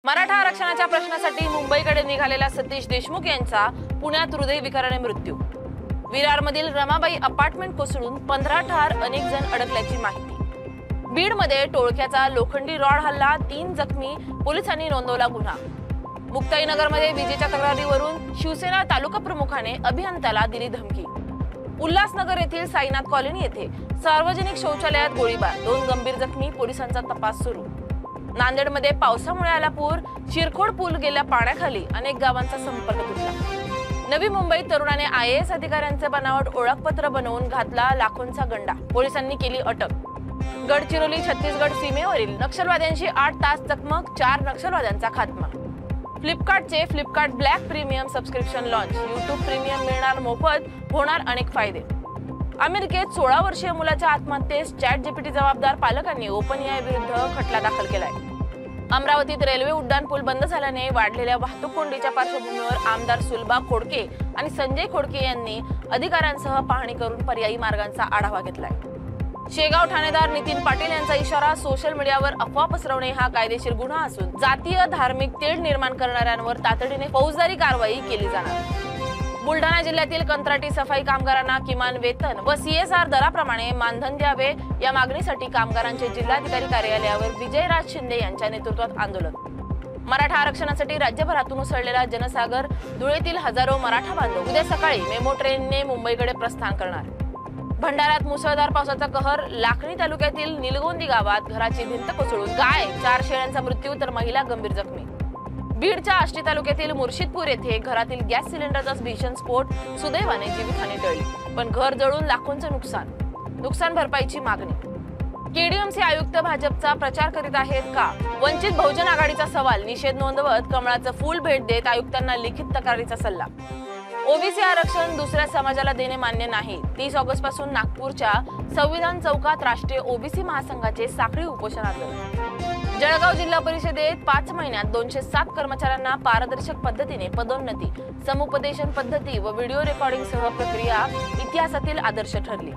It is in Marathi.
मराठा आरक्षणाच्या प्रश्नासाठी मुंबईकडे निघालेल्या सतीश देशमुख यांचा पुण्यात हृदयविकाराने मृत्यू। विरारमधील रमाबाई अपार्टमेंट कोसळून 15 ठार, अनेक जण अडकल्याची माहिती। बीडमध्ये टोळक्याचा लोखंडी रॉड हल्ला, 3 जखमी, पोलिसांनी नोंदवला गुन्हा। मुक्ताईनगरमध्ये विजेच्या तक्रारीवरून शिवसेना तालुका प्रमुखाने अभियंत्याला दिली धमकी। उल्हासनगर येथील साईनाथ कॉलनी येथे सार्वजनिक शौचालयात गोळीबार, 2 गंभीर जखमी, पोलिसांचा तपास सुरू। नांदेडमध्ये पावसामुळे आला पूर, शिरखोड पूल गेल्या पाण्याखाली, अनेक गावांचा संपर्क तुटला। नवी मुंबईत तरुणाने IAS अधिकाऱ्यांचे बनावट ओळखपत्र बनवून घातला लाखोंचा गंडा, पोलिसांनी केली अटक। गडचिरोली छत्तीसगड सीमेवरील नक्षलवाद्यांशी 8 तास चकमक, 4 नक्षलवाद्यांचा खात्मा। फ्लिपकार्टचे Flipkart black premium subscription launch, YouTube premium मिळणार मोफत, होणार अनेक फायदे। अमेरिकेत 16 वर्षीय मुलाच्या आत्महत्येस ChatGPT जबाबदार, पालकांनी OpenAI विरुद्ध खटला दाखल केलाय। अमरावतीत रेल्वे उड्डाण पूल बंद झाल्याने वाढलेल्या वाहतूक कोंडीच्या पार्श्वभूमीवर आमदार सुलभा खोडके आणि संजय खोडके यांनी अधिकाऱ्यांसह पाहणी करून पर्यायी मार्गांचा आढावा घेतलाय। शेगाव ठाणेदार नितीन पाटील यांचा इशारा, सोशल मीडियावर अफवा पसरवणे हा कायदेशीर गुन्हा असून जातीय धार्मिक तेढ निर्माण करणाऱ्यांवर तातडीने फौजदारी कारवाई केली जाणार। बुलढाणा जिल्ह्यातील कंत्राटी सफाई कामगारांना किमान वेतन व CSR दराप्रमाणे मानधन द्यावे या मागणीसाठी कामगारांचे जिल्हाधिकारी कार्यालयावर विजयराज शिंदे यांच्या नेतृत्वात आंदोलन। मराठा आरक्षणासाठी राज्यभरातून उसळलेला जनसागर, धुळेतील हजारो मराठा बांधव उद्या सकाळी मेमो ट्रेनने मुंबईकडे प्रस्थान करणार। भंडाऱ्यात मुसळधार पावसाचा कहर, लाखणी तालुक्यातील निलगोंदी गावात घराची भिंत कोसळून गाय, 4 शेळ्यांचा मृत्यू तर महिला गंभीर जखमी। बीडच्या आष्टी तालुक्यातील मुर्शिदपूर येथे घरातील गॅस सिलेंडरचा भीषण स्फोट, सुदैवाने जीवितहानी टळली, पण घर जळून लाखोंचे नुकसान भरपाईची मागणी। KDMC आयुक्त भाजपचा प्रचार करीत आहेत का? वंचित बहुजन आघाडीचा सवाल, निषेध नोंदवत कमळाचं फूल भेट देत आयुक्तांना लिखित तक्रारीचा सल्ला। OBC आरक्षण दुसऱ्या समाजाला देणे मान्य नाही, 30 ऑगस्ट पासून नागपूरच्या संविधान चौकात राष्ट्रीय OBC महासंघाचे साखळी उपोषण आंदोलन। जळगाव जिल्हा परिषदेत 5 महिन्यात 207 कर्मचाऱ्यांना पारदर्शक पद्धतीने पदोन्नती, समुपदेशन पद्धती व व्हिडिओ रेकॉर्डिंग सह प्रक्रिया इतिहासातील आदर्श ठरली।